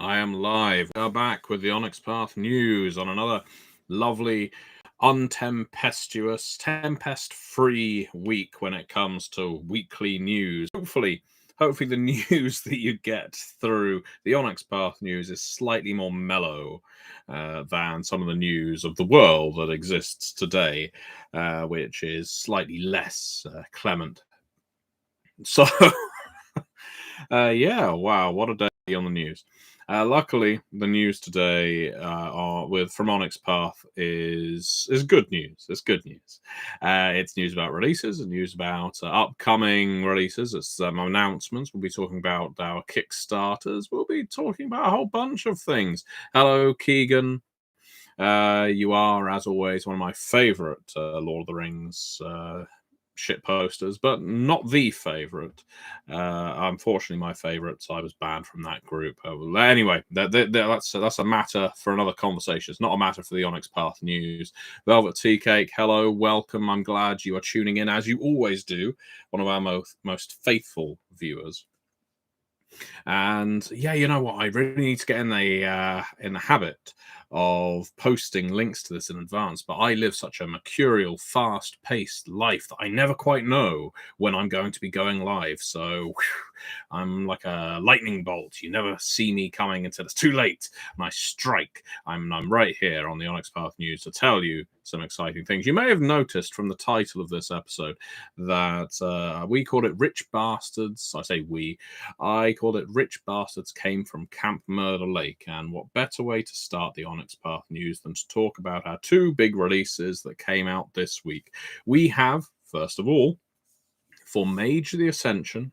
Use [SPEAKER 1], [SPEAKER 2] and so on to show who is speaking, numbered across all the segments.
[SPEAKER 1] I am live. We are back with the Onyx Path news on another lovely, untempestuous, tempest-free week when it comes to weekly news. Hopefully the news that you get through the Onyx Path news is slightly more mellow than some of the news of the world that exists today, which is slightly less clement. So, yeah, wow, what a day on the news. Luckily, the news today from Onyx Path is good news. It's good news. It's news about releases and news about upcoming releases. It's announcements. We'll be talking about our Kickstarters. We'll be talking about a whole bunch of things. Hello, Keegan. You are, as always, one of my favourite Lord of the Rings shit posters, but not the favorite. Unfortunately, my favorite, so I was banned from that group. Anyway, that's a matter for another conversation. It's not a matter for the Onyx Path news. Velvet Tea Cake, hello, welcome. I'm glad you are tuning in, as you always do. One of our most faithful viewers. And yeah, you know what? I really need to get in the habit of posting links to this in advance. But I live such a mercurial, fast-paced life that I never quite know when I'm going to be going live. So I'm like a lightning bolt. You never see me coming until it's too late, and I strike. I'm right here on the Onyx Path News to tell you some exciting things. You may have noticed from the title of this episode that we called it Rich Bastards. I say we. I called it Rich Bastards Came from Camp Murder Lake. And what better way to start the Onyx Path news than to talk about our two big releases that came out this week. We have, first of all, for Mage the Ascension,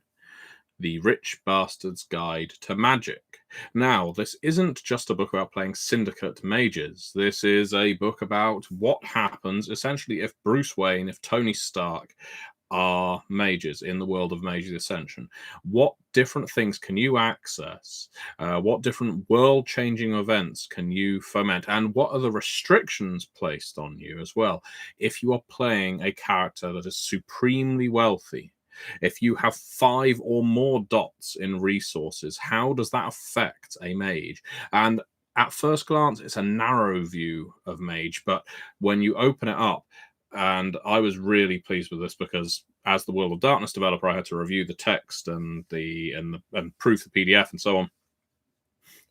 [SPEAKER 1] the Rich Bastard's Guide to Magic. Now, this isn't just a book about playing syndicate mages. This is a book about what happens, essentially, if Bruce Wayne, if Tony Stark are mages in the world of Mage the Ascension. What different things can you access? What different world-changing events can you foment? And what are the restrictions placed on you as well? If you are playing a character that is supremely wealthy, if you have 5 or more dots in resources, how does that affect a mage? And at first glance, it's a narrow view of mage, but when you open it up, and I was really pleased with this because as the World of Darkness developer, I had to review the text and proof the PDF and so on.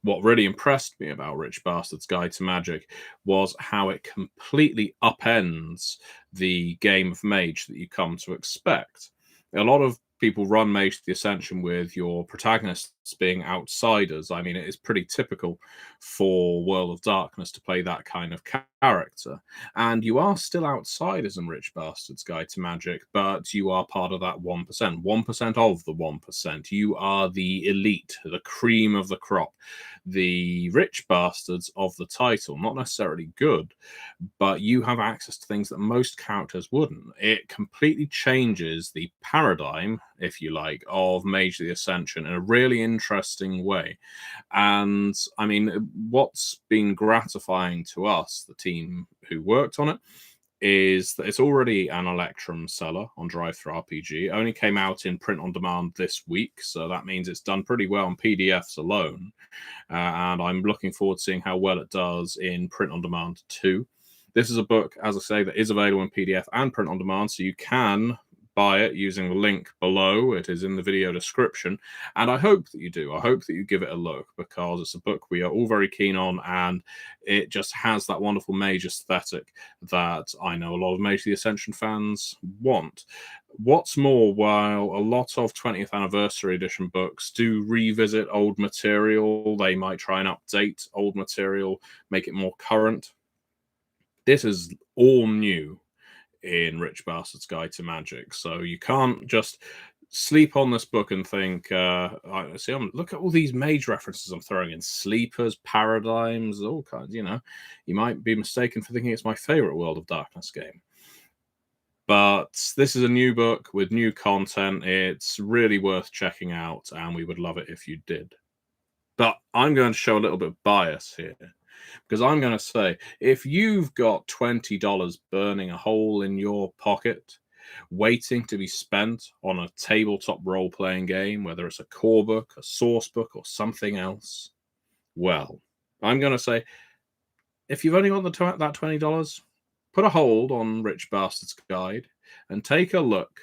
[SPEAKER 1] What really impressed me about Rich Bastard's Guide to Magic was how it completely upends the game of Mage that you come to expect. A lot of people run Mage the Ascension with your protagonists being outsiders. I mean, it is pretty typical for World of Darkness to play that kind of character. And you are still outsiders in Rich Bastard's Guide to Magic, but you are part of that 1%. 1% of the 1%. You are the elite, the cream of the crop, the rich bastards of the title. Not necessarily good, but you have access to things that most characters wouldn't. It completely changes the paradigm, if you like, of Mage the Ascension in a really interesting way. And I mean, what's been gratifying to us, the team who worked on it, is that it's already an Electrum seller on DriveThru RPG. It only came out in print on demand this week, so that means it's done pretty well on PDFs alone. And I'm looking forward to seeing how well it does in print on demand too. This is a book, as I say, that is available in PDF and print on demand, so you can buy it using the link below. It is in the video description, and I hope that you do. I hope that you give it a look because it's a book we are all very keen on, and it just has that wonderful mage aesthetic that I know a lot of Mage the Ascension fans want. What's more, while a lot of 20th anniversary edition books do revisit old material, they might try and update old material, make it more current. This is all new in Rich Bastard's Guide to Magic. So you can't just sleep on this book and think, look at all these mage references I'm throwing in. Sleepers, paradigms, all kinds, you might be mistaken for thinking it's my favorite World of Darkness game. But this is a new book with new content. It's really worth checking out, and we would love it if you did. But I'm going to show a little bit of bias here, because I'm going to say, if you've got $20 burning a hole in your pocket, waiting to be spent on a tabletop role-playing game, whether it's a core book, a source book, or something else, Well, I'm going to say, if you've only got that $20, put a hold on Rich Bastard's Guide and take a look.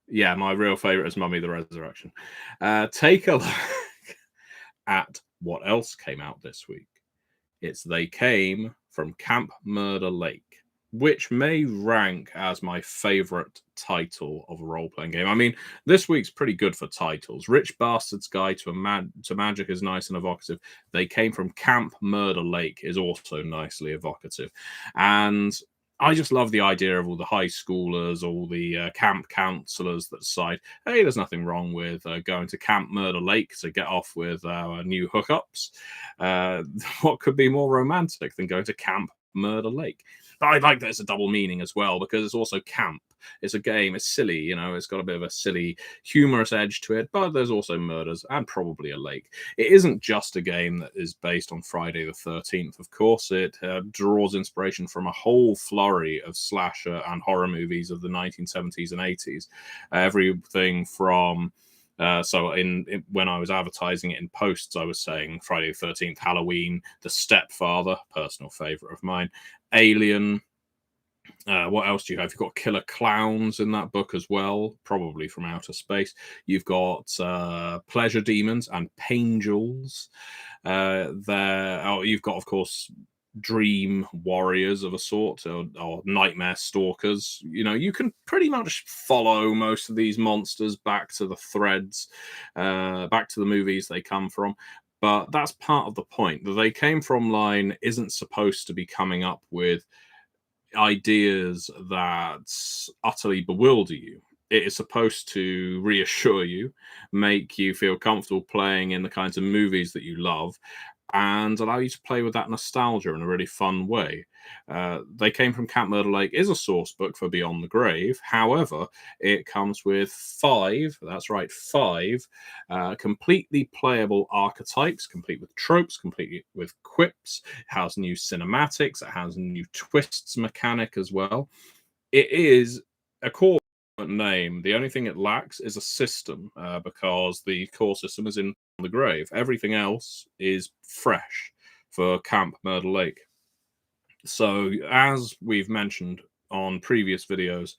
[SPEAKER 1] Yeah, my real favorite is Mummy the Resurrection. Take a look at what else came out this week. They came from Camp Murder Lake, which may rank as my favorite title of a role-playing game. I mean, this week's pretty good for titles. Rich Bastard's Guide to Magic is nice and evocative. They Came from Camp Murder Lake is also nicely evocative. And I just love the idea of all the high schoolers, all the camp counselors that decide, hey, there's nothing wrong with going to Camp Murder Lake to get off with our new hookups. What could be more romantic than going to Camp Murder Lake? But I like that it's a double meaning as well, because it's also camp. It's a game. It's silly, you know. It's got a bit of a silly, humorous edge to it, but there's also murders and probably a lake. It isn't just a game that is based on Friday the 13th. Of course, it draws inspiration from a whole flurry of slasher and horror movies of the 1970s and 80s. Everything from when I was advertising it in posts, I was saying Friday the 13th, Halloween, The Stepfather, personal favorite of mine, Alien. What else do you have? You've got killer clowns in that book as well, probably from outer space. You've got pleasure demons and pangels. You've got, of course, dream warriors of a sort, or nightmare stalkers. You know, you can pretty much follow most of these monsters back to the threads, back to the movies they come from. But that's part of the point. The They Came From line isn't supposed to be coming up with ideas that utterly bewilder you. It is supposed to reassure you, make you feel comfortable playing in the kinds of movies that you love, and allow you to play with that nostalgia in a really fun way. They Came From Camp Murder Lake is a source book for Beyond the Grave. However, it comes with five completely playable archetypes, complete with tropes, complete with quips. It has new cinematics. It has new twists mechanic as well. It is a core name. The only thing it lacks is a system, because the core system is in the grave. Everything else is fresh for Camp Murder Lake. So, as we've mentioned on previous videos,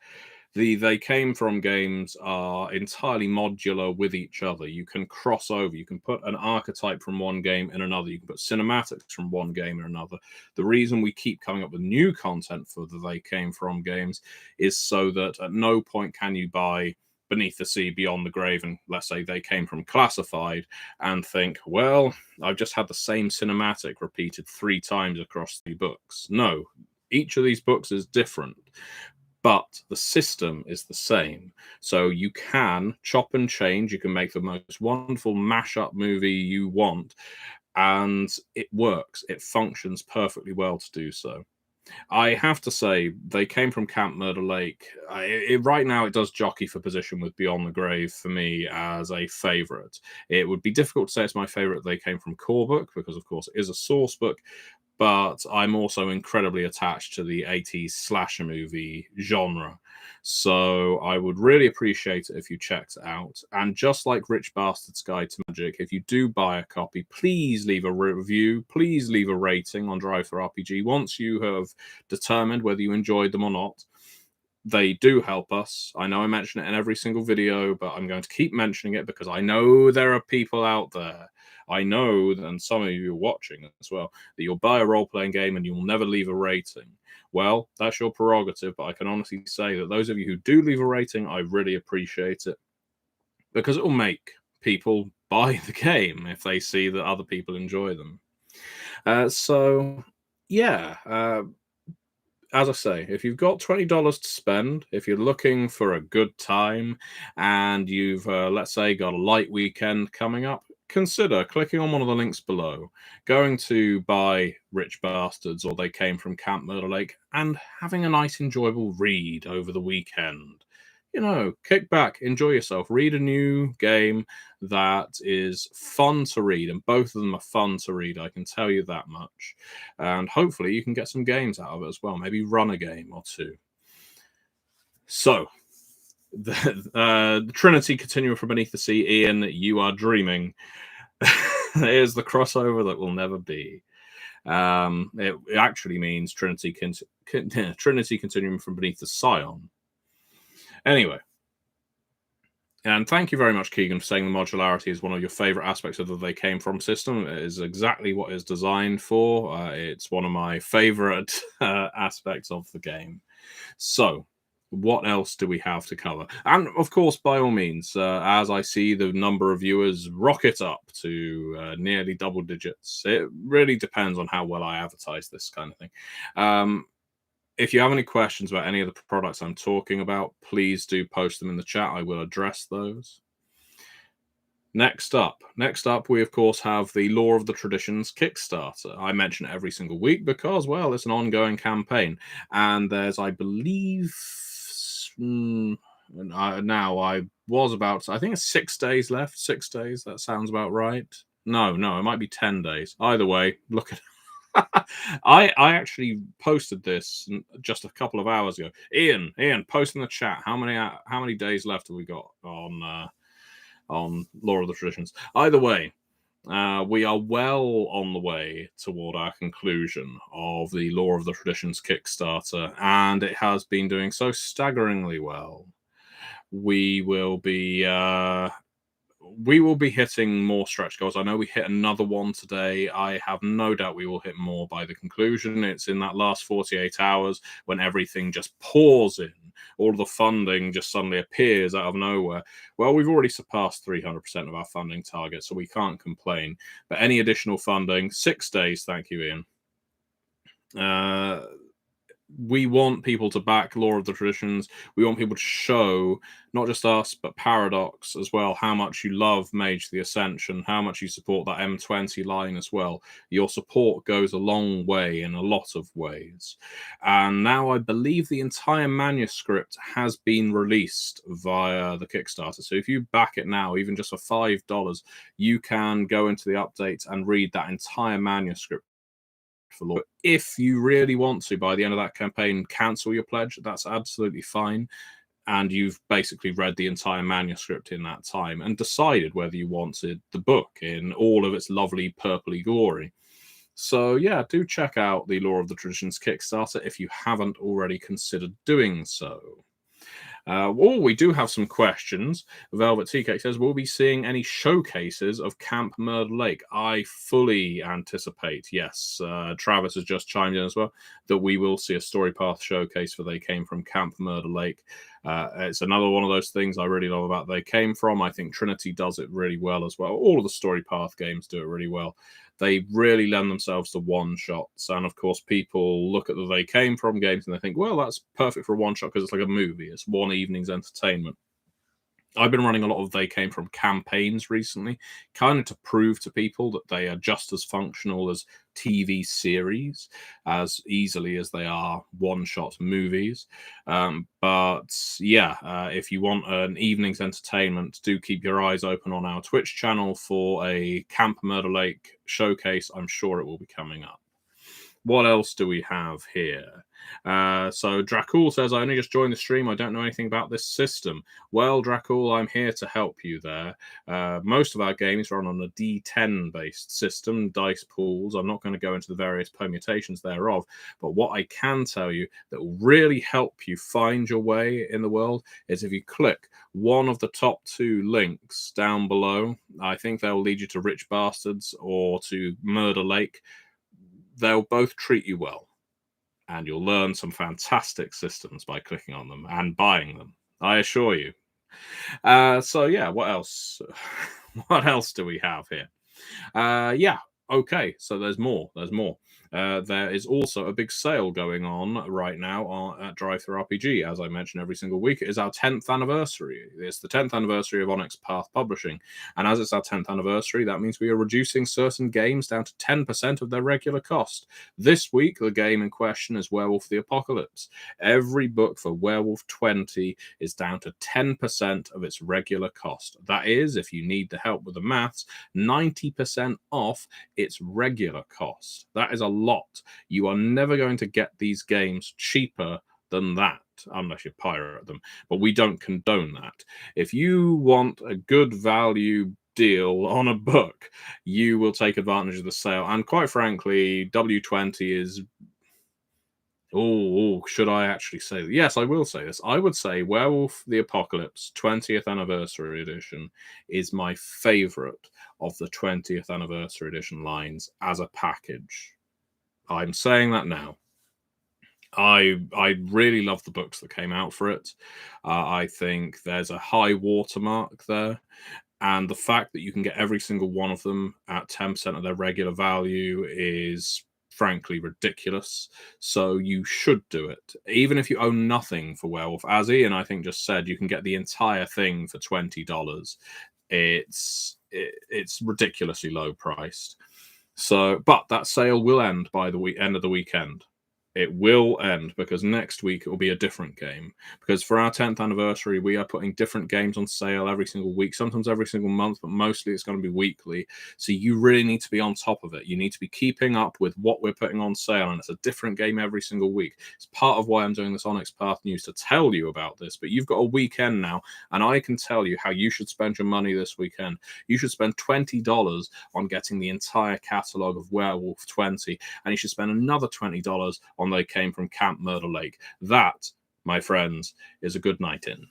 [SPEAKER 1] They Came From games are entirely modular with each other. You can cross over. You can put an archetype from one game in another. You can put cinematics from one game in another. The reason we keep coming up with new content for the They Came From games is so that at no point can you buy Beneath the Sea, Beyond the Grave, and let's say They Came From Classified, and think, well, I've just had the same cinematic repeated 3 times across the books. No, each of these books is different, but the system is the same. So you can chop and change. You can make the most wonderful mashup movie you want, and it works. It functions perfectly well to do so. I have to say, They Came From Camp Murder Lake. Right now, it does jockey for position with Beyond the Grave for me as a favorite. It would be difficult to say it's my favorite They Came From core book, because, of course, it is a source book. But I'm also incredibly attached to the 80s slasher movie genre. So I would really appreciate it if you checked it out. And just like Rich Bastard's Guide to Magic, if you do buy a copy, please leave a review. Please leave a rating on Drive for RPG once you have determined whether you enjoyed them or not. They do help us. I know I mention it in every single video, but I'm going to keep mentioning it because I know there are people out there. I know, and some of you are watching as well, that you'll buy a role-playing game and you'll never leave a rating. Well, that's your prerogative, but I can honestly say that those of you who do leave a rating, I really appreciate it, because it will make people buy the game if they see that other people enjoy them. As I say, if you've got $20 to spend, if you're looking for a good time, and you've, let's say, got a light weekend coming up, consider clicking on one of the links below, going to buy Rich Bastards or They Came From Camp Murder Lake, and having a nice, enjoyable read over the weekend. You know, kick back, enjoy yourself, read a new game that is fun to read, and both of them are fun to read, I can tell you that much. And hopefully you can get some games out of it as well, maybe run a game or two. So, the Trinity Continuum from Beneath the Sea, Ian, you are dreaming. Here's the crossover that will never be. It actually means Trinity continuing from beneath the Scion. Anyway, and thank you very much, Keegan, for saying the modularity is one of your favorite aspects of the They Came From system. It is exactly what it's designed for. It's one of my favorite aspects of the game. So, what else do we have to cover? And of course, by all means, as I see the number of viewers rocket up to nearly double digits, it really depends on how well I advertise this kind of thing. If you have any questions about any of the products I'm talking about, please do post them in the chat. I will address those. Next up, we of course have the Law of the Traditions Kickstarter. I mention it every single week because, well, it's an ongoing campaign, and there's, I believe, now I was about, I think it's 6 days left. 6 days. That sounds about right. No, it might be 10 days. Either way, look at. I actually posted this just a couple of hours ago. Ian, post in the chat how many days left have we got on Law of the Traditions. Either way, we are well on the way toward our conclusion of the Law of the Traditions Kickstarter, and it has been doing so staggeringly well. We will be hitting more stretch goals. I know we hit another one today. I have no doubt we will hit more by the conclusion. It's in that last 48 hours when everything just pours in. All of the funding just suddenly appears out of nowhere. Well, we've already surpassed 300% of our funding target, so we can't complain. But any additional funding, 6 days, thank you, Ian. We want people to back Law of the Traditions. We want people to show, not just us, but Paradox as well, how much you love Mage the Ascension, how much you support that M20 line as well. Your support goes a long way in a lot of ways. And now I believe the entire manuscript has been released via the Kickstarter. So if you back it now, even just for $5, you can go into the updates and read that entire manuscript. If you really want to, by the end of that campaign, cancel your pledge, that's absolutely fine. And you've basically read the entire manuscript in that time and decided whether you wanted the book in all of its lovely purpley glory. So yeah, do check out the Law of the Traditions Kickstarter if you haven't already considered doing so. We do have some questions. Velvet TK says, will we be seeing any showcases of Camp Murder Lake? I fully anticipate, yes. Travis has just chimed in as well, that we will see a Story Path showcase for They Came From Camp Murder Lake. It's another one of those things I really love about They Came From. I think Trinity does it really well as well. All of the Story Path games do it really well. They really lend themselves to one-shots. And, of course, people look at the They Came From games and they think, well, that's perfect for a one-shot because it's like a movie. It's one evening's entertainment. I've been running a lot of They Came From campaigns recently, kind of to prove to people that they are just as functional as TV series, as easily as they are one-shot movies. But yeah, if you want an evening's entertainment, do keep your eyes open on our Twitch channel for a Camp Murder Lake showcase. I'm sure it will be coming up. What else do we have here? So Dracul says, I only just joined the stream. I don't know anything about this system. Well, Dracul, I'm here to help you there. Most of our games run on a D10-based system, dice pools. I'm not going to go into the various permutations thereof, but what I can tell you that will really help you find your way in the world is if you click one of the top 2 links down below. I think they'll lead you to Rich Bastards or to Murder Lake. They'll both treat you well, and you'll learn some fantastic systems by clicking on them and buying them, I assure you. So yeah, what else? What else do we have here? Yeah, okay, so there's more. There is also a big sale going on right now at Drive-Thru RPG. As I mention every single week, it is our 10th anniversary. It's the 10th anniversary of Onyx Path Publishing. And as it's our 10th anniversary, that means we are reducing certain games down to 10% of their regular cost. This week, the game in question is Werewolf the Apocalypse. Every book for Werewolf 20 is down to 10% of its regular cost. That is, if you need the help with the maths, 90% off its regular cost. That is a lot. You are never going to get these games cheaper than that unless you pirate them, but we don't condone that. If you want a good value deal on a book, you will take advantage of the sale. And quite frankly, W20 is. Oh, should I actually say that? Yes, I will say this. I would say Werewolf the Apocalypse 20th Anniversary Edition is my favorite of the 20th Anniversary Edition lines as a package. I'm saying that now. I really love the books that came out for it. I think there's a high watermark there, and the fact that you can get every single one of them at 10% of their regular value is frankly ridiculous. So you should do it, even if you own nothing for Werewolf. As Ian, I think, just said, you can get the entire thing for $20. It's ridiculously low priced. So, but that sale will end by the end of the weekend. It will end because next week it will be a different game. Because for our 10th anniversary, we are putting different games on sale every single week, sometimes every single month, but mostly it's going to be weekly. So you really need to be on top of it. You need to be keeping up with what we're putting on sale, and it's a different game every single week. It's part of why I'm doing this Onyx Path news, to tell you about this. But you've got a weekend now, and I can tell you how you should spend your money this weekend. You should spend $20 on getting the entire catalogue of Werewolf 20, and you should spend another $20 on They Came from Camp Murder Lake. That, my friends, is a good night in.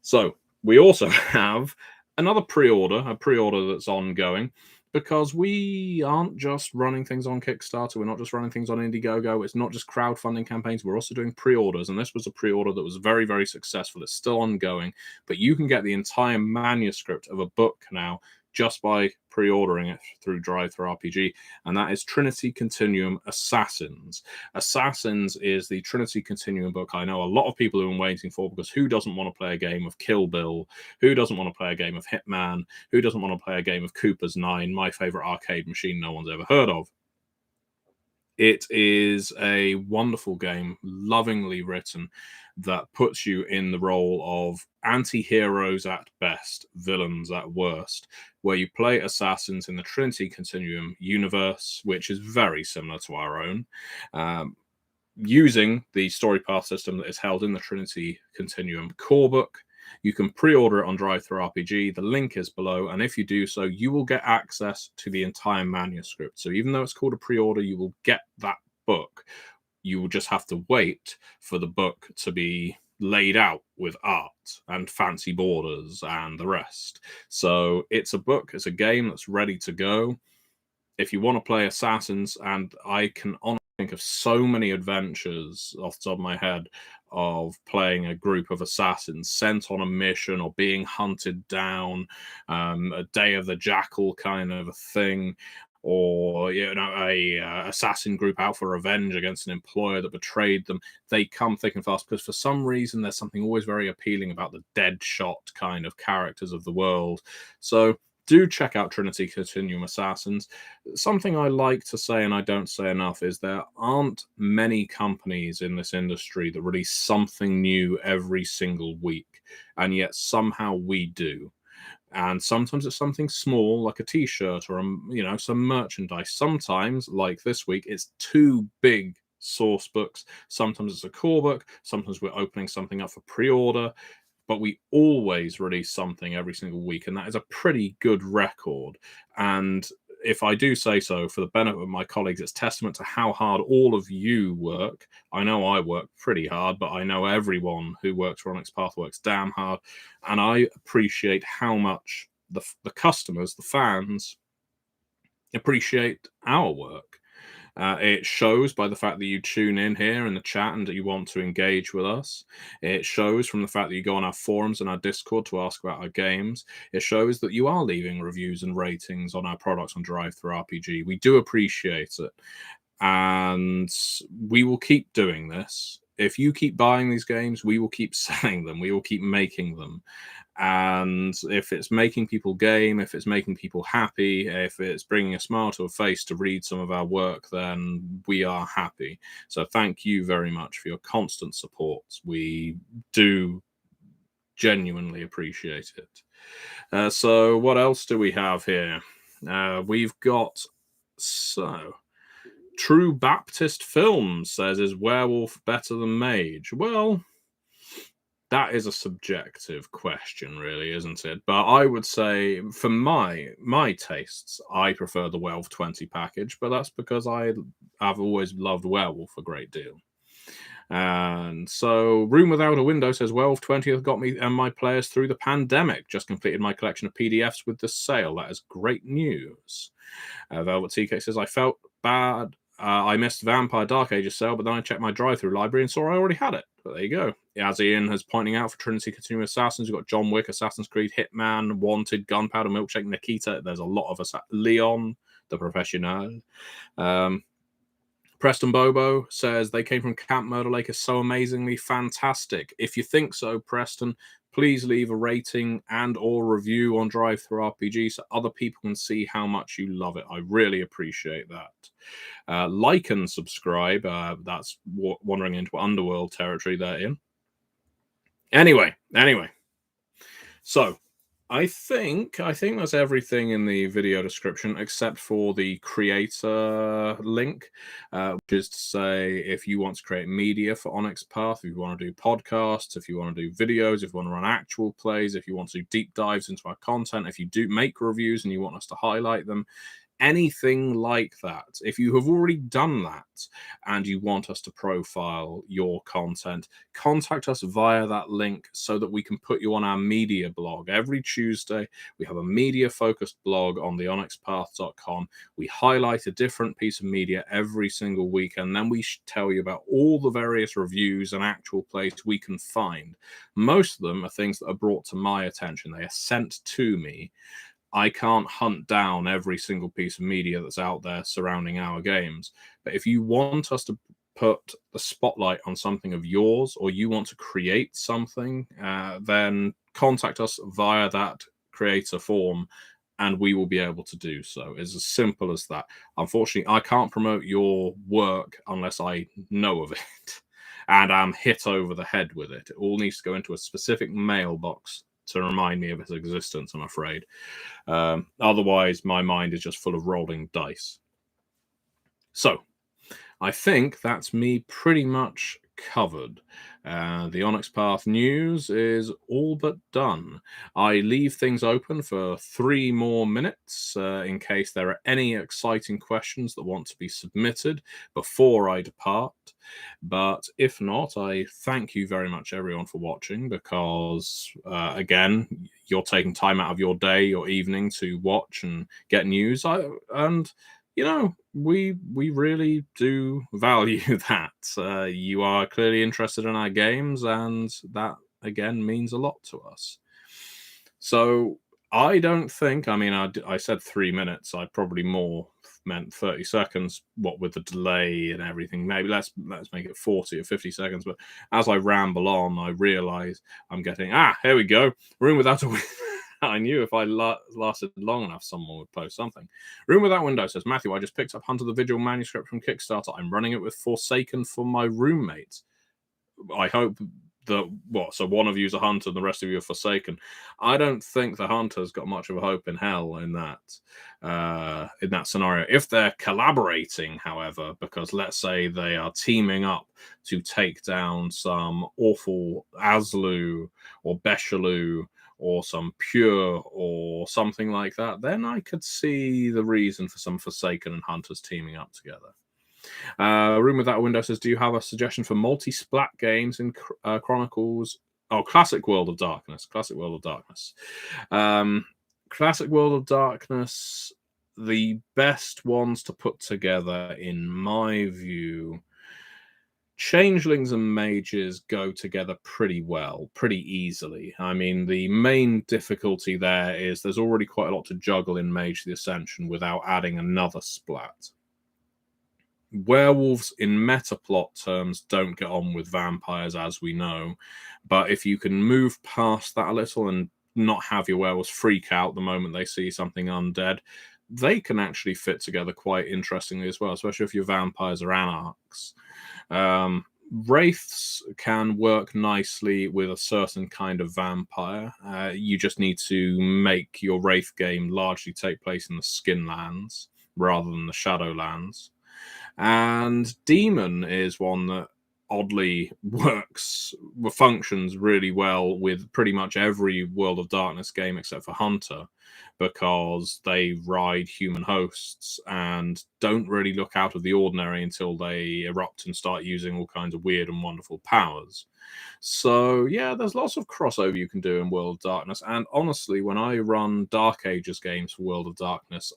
[SPEAKER 1] So we also have another pre-order, a pre-order that's ongoing, because we aren't just running things on Kickstarter. We're not just running things on Indiegogo. It's not just crowdfunding campaigns. We're also doing pre-orders, and this was a pre-order that was very, very successful. It's still ongoing, but you can get the entire manuscript of a book now just by pre-ordering it through DriveThruRPG, and that is Trinity Continuum Assassins. Assassins is the Trinity Continuum book I know a lot of people have been waiting for, because who doesn't want to play a game of Kill Bill? Who doesn't want to play a game of Hitman? Who doesn't want to play a game of Cooper's 9, my favorite arcade machine no one's ever heard of? It is a wonderful game, lovingly written, that puts you in the role of anti-heroes at best, villains at worst, where you play assassins in the Trinity Continuum universe, which is very similar to our own, using the story path system that is held in the Trinity Continuum core book. You can pre-order it on DriveThruRPG. The link is below, and if you do so, you will get access to the entire manuscript. So even though it's called a pre-order, you will get that book. You will just have to wait for the book to be laid out with art and fancy borders and the rest. So it's a book, it's a game that's ready to go. If you want to play Assassins, and I can honestly think of so many adventures off the top of my head of playing a group of assassins sent on a mission or being hunted down, a Day of the Jackal kind of a thing, or a assassin group out for revenge against an employer that betrayed them. They come thick and fast, because for some reason there's something always very appealing about the dead shot kind of characters of the world. So do check out Trinity Continuum Assassins. Something I like to say, and I don't say enough, is there aren't many companies in this industry that release something new every single week, and yet somehow we do. And sometimes it's something small, like a t-shirt or some merchandise. Sometimes, like this week, it's 2 big source books. Sometimes it's a core book. Sometimes we're opening something up for pre-order. But we always release something every single week, and that is a pretty good record. And if I do say so, for the benefit of my colleagues, it's testament to how hard all of you work. I know I work pretty hard, but I know everyone who works for Onyx Path works damn hard. And I appreciate how much the customers, the fans, appreciate our work. It shows by the fact that you tune in here in the chat and that you want to engage with us. It shows from the fact that you go on our forums and our Discord to ask about our games. It shows that you are leaving reviews and ratings on our products on DriveThruRPG. We do appreciate it. And we will keep doing this. If you keep buying these games, we will keep selling them. We will keep making them. And if it's making people game, if it's making people happy, if it's bringing a smile to a face to read some of our work, then we are happy. So thank you very much for your constant support. We do genuinely appreciate it. So what else do we have here? We've got... True Baptist Films says, is Werewolf better than Mage? Well, that is a subjective question, really, isn't it? But I would say, for my tastes, I prefer the Werewolf 20 package, but that's because I've always loved Werewolf a great deal. And so, Room Without a Window says, Werewolf 20 has got me and my players through the pandemic. Just completed my collection of PDFs with the sale. That is great news. Velvet TK says, I felt bad. I missed Vampire Dark Ages sale, but then I checked my drive-through library and saw I already had it. But there you go. As Ian has pointing out, for Trinity Continuing Assassins, you've got John Wick, Assassin's Creed, Hitman, Wanted, Gunpowder Milkshake, Nikita. There's a lot of us. Leon, the Professional. Preston Bobo says, they came from Camp Murder Lake is so amazingly fantastic. If you think so, Preston, please leave a rating and or review on Drive-Thru-RPG so other people can see how much you love it. I really appreciate that. Like and subscribe. That's wandering into Underworld territory there, Ian. Anyway. So, I think that's everything in the video description except for the creator link, which is to say, if you want to create media for Onyx Path, if you want to do podcasts, if you want to do videos, if you want to run actual plays, if you want to do deep dives into our content, if you do make reviews and you want us to highlight them, anything like that. If you have already done that and you want us to profile your content, contact us via that link so that we can put you on our media blog. Every Tuesday, we have a media-focused blog on the onyxpath.com. We highlight a different piece of media every single week, and then we tell you about all the various reviews and actual plays we can find. Most of them are things that are brought to my attention. They are sent to me. I can't hunt down every single piece of media that's out there surrounding our games. But if you want us to put the spotlight on something of yours, or you want to create something, then contact us via that creator form, and we will be able to do so. It's as simple as that. Unfortunately, I can't promote your work unless I know of it and I'm hit over the head with it. It all needs to go into a specific mailbox to remind me of its existence, I'm afraid. Otherwise, my mind is just full of rolling dice. So, I think that's me pretty much covered. The Onyx Path news is all but done. I leave things open for 3 more minutes in case there are any exciting questions that want to be submitted before I depart. But if not, I thank you very much, everyone, for watching, because, again, you're taking time out of your day, your evening to watch and get news. You know, we really do value that. You are clearly interested in our games, and that, again, means a lot to us. So I don't think, I mean, I said 3 minutes. I probably more meant 30 seconds, what with the delay and everything. Maybe let's make it 40 or 50 seconds. But as I ramble on, I realize I'm getting, here we go. Room Without a Window. I knew if I lasted long enough, someone would post something. Room Without Window says, Matthew, I just picked up Hunter the Vigil manuscript from Kickstarter. I'm running it with Forsaken for my roommates. I hope that, so one of you is a hunter and the rest of you are Forsaken. I don't think the hunter's got much of a hope in hell in that scenario. If they're collaborating, however, because let's say they are teaming up to take down some awful Aslu or Beshalu or some Pure or something like that, then I could see the reason for some Forsaken and Hunters teaming up together. Room Without a Window says, do you have a suggestion for multi-splat games in Chronicles? Oh, Classic World of Darkness. Classic World of Darkness. Classic World of Darkness, the best ones to put together, in my view, Changelings and Mages go together pretty well, pretty easily. I mean, the main difficulty there is there's already quite a lot to juggle in Mage the Ascension without adding another splat. Werewolves in meta-plot terms don't get on with vampires, as we know, but if you can move past that a little and not have your werewolves freak out the moment they see something undead, they can actually fit together quite interestingly as well, especially if your vampires are anarchs. Wraiths can work nicely with a certain kind of vampire. You just need to make your Wraith game largely take place in the Skinlands rather than the Shadowlands. And Demon is one that oddly functions really well with pretty much every World of Darkness game except for Hunter, because they ride human hosts and don't really look out of the ordinary until they erupt and start using all kinds of weird and wonderful powers. So yeah, there's lots of crossover you can do in World of Darkness. And honestly, when I run Dark Ages games for World of Darkness,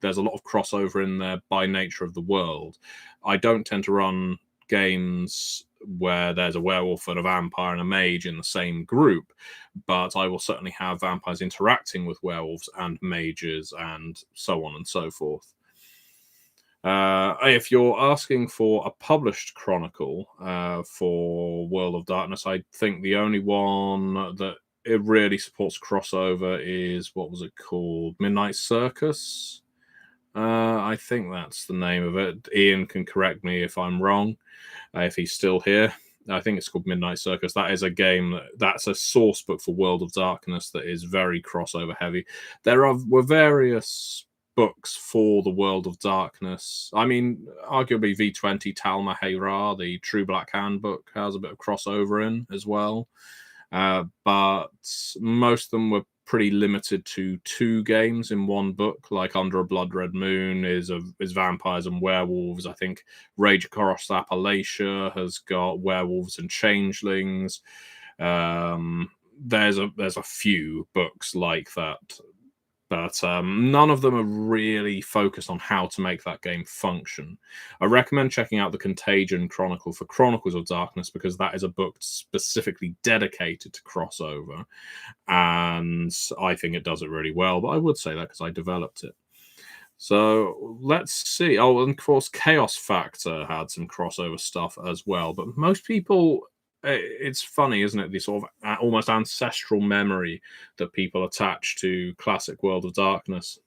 [SPEAKER 1] there's a lot of crossover in there by nature of the world. I don't tend to run games where there's a werewolf and a vampire and a mage in the same group, but I will certainly have vampires interacting with werewolves and mages and so on and so forth. If you're asking for a published chronicle for World of Darkness, I think the only one that it really supports crossover is, what was it called? Midnight Circus? I think that's the name of it. Ian can correct me if I'm wrong, if he's still here. I think it's called Midnight Circus. That is a game that's a source book for World of Darkness that is very crossover heavy. Were various books for the World of Darkness. I mean, arguably V20 Tal Mahera, the True Black Hand book, has a bit of crossover in as well. But most of them were pretty limited to 2 games in one book, like Under a Blood Red Moon is vampires and werewolves. I think Rage Across Appalachia has got werewolves and changelings. There's a few books like that, but none of them are really focused on how to make that game function. I recommend checking out the Contagion Chronicle for Chronicles of Darkness, because that is a book specifically dedicated to crossover, and I think it does it really well, but I would say that because I developed it. So let's see. Oh, and of course, Chaos Factor had some crossover stuff as well, but most people... It's funny, isn't it? The sort of almost ancestral memory that people attach to classic World of Darkness,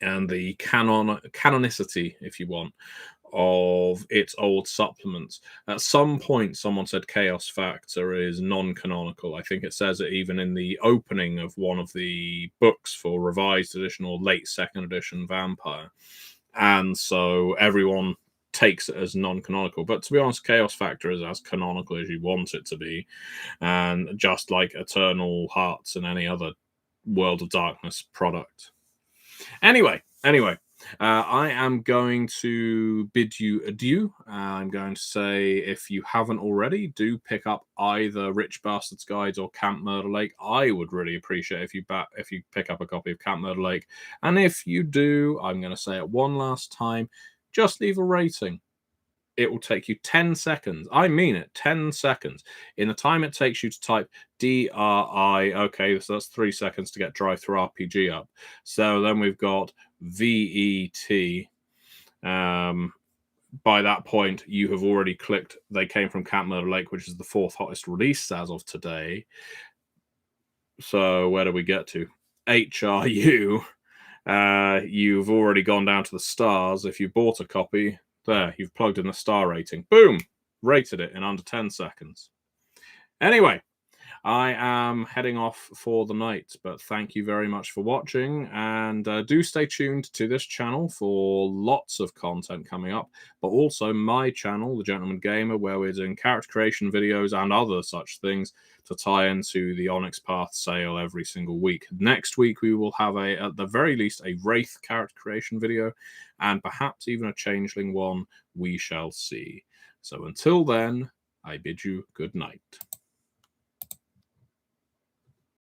[SPEAKER 1] and the canonicity, if you want, of its old supplements. At some point, someone said Chaos Factor is non-canonical. I think it says it even in the opening of one of the books for Revised Edition or late 2nd edition Vampire. And so everyone takes it as non-canonical, but to be honest, Chaos Factor is as canonical as you want it to be, and just like Eternal Hearts and any other World of Darkness product. Anyway, I am going to bid you adieu. I'm going to say, if you haven't already, do pick up either Rich Bastard's Guides or Camp Murder Lake. I would really appreciate if you pick up a copy of Camp Murder Lake, and if you do, I'm going to say it one last time, just leave a rating. It will take you 10 seconds. I mean it, 10 seconds. In the time it takes you to type DRI, okay, so that's 3 seconds to get Drive Through RPG up. So then we've got VET. By that point, you have already clicked They Came from Camp Murder Lake, which is the 4th hottest release as of today. So where do we get to? HRU. You've already gone down to the stars. If you bought a copy, there, you've plugged in the star rating. Boom! Rated it in under 10 seconds. Anyway, I am heading off for the night, but thank you very much for watching, and do stay tuned to this channel for lots of content coming up, but also my channel, The Gentleman Gamer, where we're doing character creation videos and other such things to tie into the Onyx Path sale every single week. Next week, we will have, at the very least, a Wraith character creation video, and perhaps even a Changeling one. We shall see. So until then, I bid you good night.